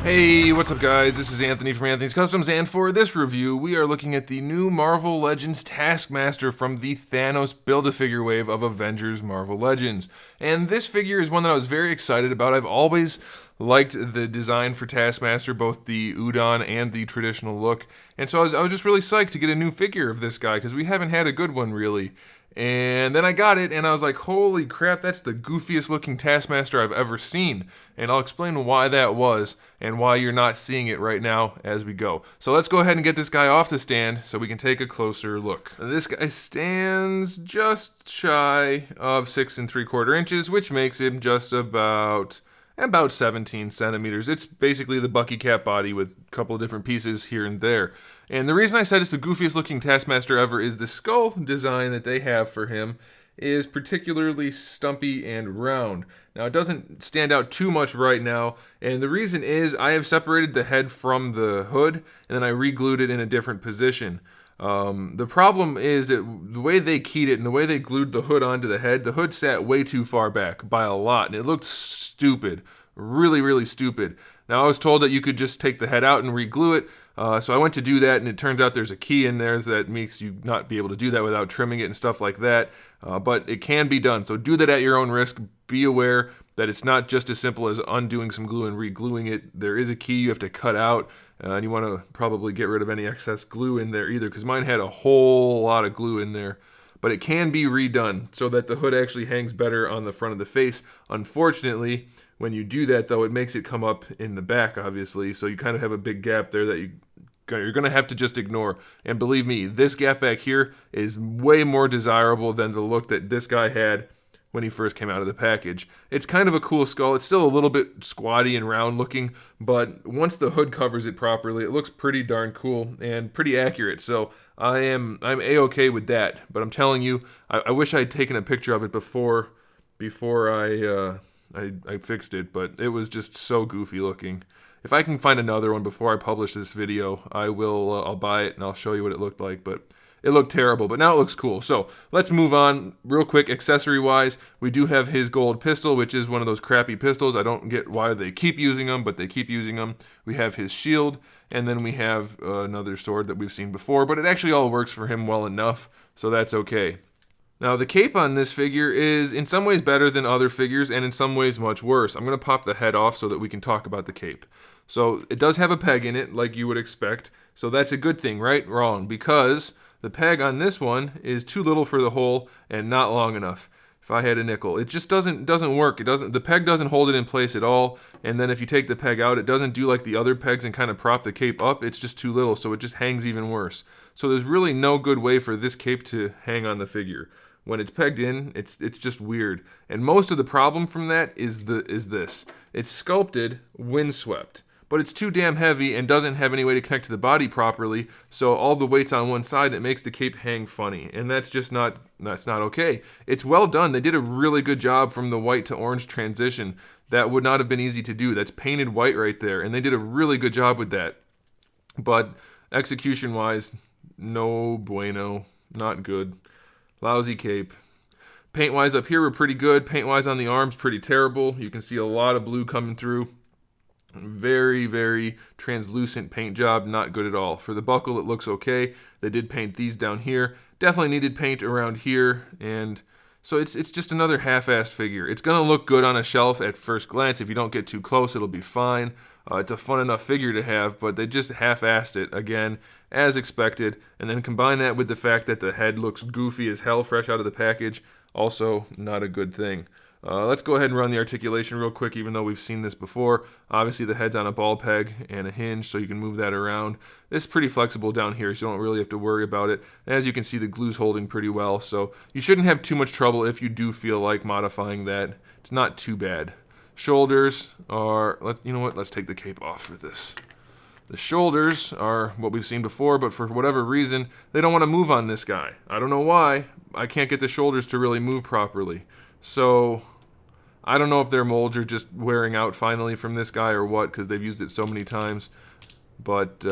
Hey, what's up guys? This is Anthony from Anthony's Customs, and for this review, we are looking at the new Marvel Legends Taskmaster from the Thanos Build-A-Figure wave of Avengers Marvel Legends. And this figure is one that I was very excited about. I've always liked the design for Taskmaster, both the Udon and the traditional look. And so I was just really psyched to get a new figure of this guy, because we haven't had a good one really. And then I got it, and I was like, holy crap, that's the goofiest looking Taskmaster I've ever seen. And I'll explain why that was, and why you're not seeing it right now as we go. So let's go ahead and get this guy off the stand so we can take a closer look. This guy stands just shy of 6 3/4 inches, which makes him just about 17 centimeters. It's basically the Bucky Cap body with a couple of different pieces here and there. And the reason I said it's the goofiest looking Taskmaster ever is the skull design that they have for him is particularly stumpy and round. Now, it doesn't stand out too much right now, and the reason is I have separated the head from the hood, and then I re-glued it in a different position. The problem is that the way they keyed it and the way they glued the hood onto the hood sat way too far back by a lot, and it looked stupid. Really, really stupid. Now, I was told that you could just take the head out and re-glue it, so I went to do that, and it turns out there's a key in there that makes you not be able to do that without trimming it and stuff like that, but it can be done, so do that at your own risk. Be aware that it's not just as simple as undoing some glue and re-gluing it. There is a key you have to cut out, and you want to probably get rid of any excess glue in there either, because mine had a whole lot of glue in there. But it can be redone so that the hood actually hangs better on the front of the face. Unfortunately, when you do that, though, it makes it come up in the back, obviously, so you kind of have a big gap there that you're going to have to just ignore. And believe me, this gap back here is way more desirable than the look that this guy had when he first came out of the package. It's kind of a cool skull. It's still a little bit squatty and round looking, but once the hood covers it properly, it looks pretty darn cool and pretty accurate. So I'm a-okay with that. But I'm telling you, I wish I'd taken a picture of it before I fixed it, but it was just so goofy looking. If I can find another one before I publish this video, I will. I'll buy it and I'll show you what it looked like. But it looked terrible, but now it looks cool. So let's move on real quick. Accessory-wise, we do have his gold pistol, which is one of those crappy pistols. I don't get why they keep using them, but they keep using them. We have his shield, and then we have another sword that we've seen before, but it actually all works for him well enough, so that's okay. Now, the cape on this figure is in some ways better than other figures, and in some ways much worse. I'm going to pop the head off so that we can talk about the cape. So it does have a peg in it, like you would expect, so that's a good thing, right? Wrong, because the peg on this one is too little for the hole and not long enough. If I had a nickel, it just doesn't work. The peg doesn't hold it in place at all. And then if you take the peg out, it doesn't do like the other pegs and kind of prop the cape up. It's just too little, so it just hangs even worse. So there's really no good way for this cape to hang on the figure. When it's pegged in, it's just weird. And most of the problem from that is this. It's sculpted windswept, but it's too damn heavy and doesn't have any way to connect to the body properly, so all the weight's on one side, it makes the cape hang funny, and that's not okay. It's well done. They did a really good job from the white to orange transition. That would not have been easy to do. That's painted white right there, and they did a really good job with that. But execution-wise, no bueno, not good. Lousy cape. Paint-wise up here, we're pretty good. Paint-wise on the arms, pretty terrible. You can see a lot of blue coming through. Very, very translucent paint job, not good at all. For the buckle, it looks okay. They did paint these down here. Definitely needed paint around here, and so it's just another half-assed figure. It's going to look good on a shelf at first glance. If you don't get too close, it'll be fine. It's a fun enough figure to have, but they just half-assed it, again, as expected. And then combine that with the fact that the head looks goofy as hell fresh out of the package, also not a good thing. Let's go ahead and run the articulation real quick, even though we've seen this before. Obviously, the head's on a ball peg and a hinge, so you can move that around. This is pretty flexible down here, so you don't really have to worry about it. And as you can see, the glue's holding pretty well, so you shouldn't have too much trouble if you do feel like modifying that. It's not too bad. Shoulders are, you know what, let's take the cape off for this. The shoulders are what we've seen before, but for whatever reason, they don't want to move on this guy. I don't know why. I can't get the shoulders to really move properly. So I don't know if their molds are just wearing out finally from this guy or what, because they've used it so many times. But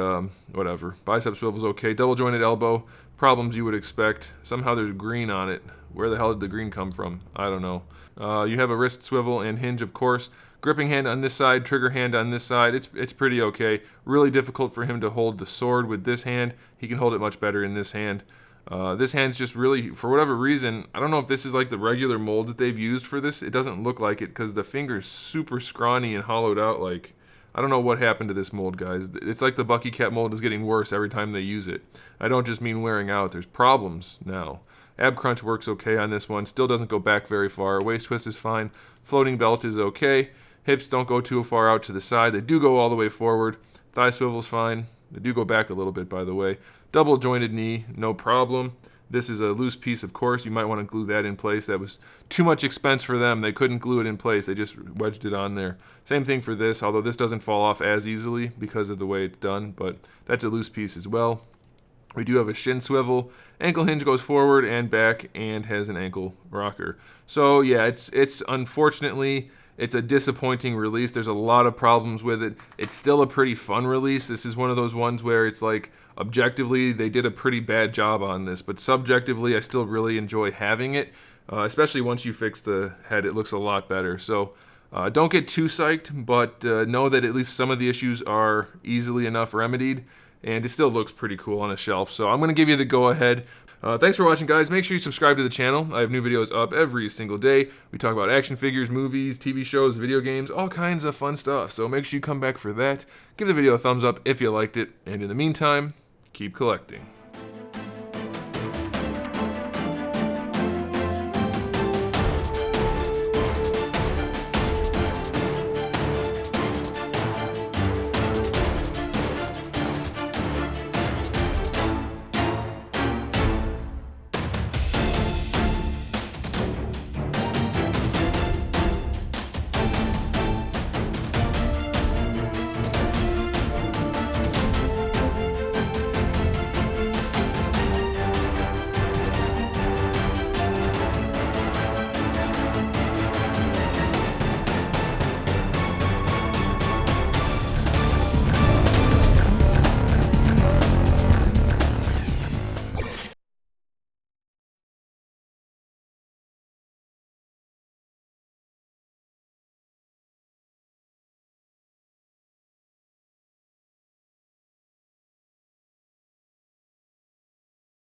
whatever. Bicep swivel's okay. Double jointed elbow. Problems you would expect. Somehow there's green on it. Where the hell did the green come from? I don't know. You have a wrist swivel and hinge, of course. Gripping hand on this side, trigger hand on this side. It's pretty okay. Really difficult for him to hold the sword with this hand. He can hold it much better in this hand. This hand's just really, for whatever reason, I don't know if this is like the regular mold that they've used for this. It doesn't look like it because the finger's super scrawny and hollowed out. Like, I don't know what happened to this mold, guys. It's like the Bucky Cat mold is getting worse every time they use it. I don't just mean wearing out. There's problems now. Ab crunch works okay on this one. Still doesn't go back very far. Waist twist is fine. Floating belt is okay. Hips don't go too far out to the side. They do go all the way forward. Thigh swivel's fine. They do go back a little bit, by the way. Double jointed knee, no problem. This is a loose piece, of course. You might want to glue that in place. That was too much expense for them. They couldn't glue it in place. They just wedged it on there. Same thing for this, although this doesn't fall off as easily because of the way it's done, but that's a loose piece as well. We do have a shin swivel. Ankle hinge goes forward and back and has an ankle rocker. So yeah, it's unfortunately, it's a disappointing release. There's a lot of problems with it. It's still a pretty fun release. This is one of those ones where it's like, objectively, they did a pretty bad job on this, but subjectively, I still really enjoy having it, especially once you fix the head. It looks a lot better. So don't get too psyched, but know that at least some of the issues are easily enough remedied, and it still looks pretty cool on a shelf. So I'm going to give you the go-ahead. Thanks for watching, guys. Make sure you subscribe to the channel. I have new videos up every single day. We talk about action figures, movies, TV shows, video games, all kinds of fun stuff. So make sure you come back for that. Give the video a thumbs up if you liked it. And in the meantime, keep collecting.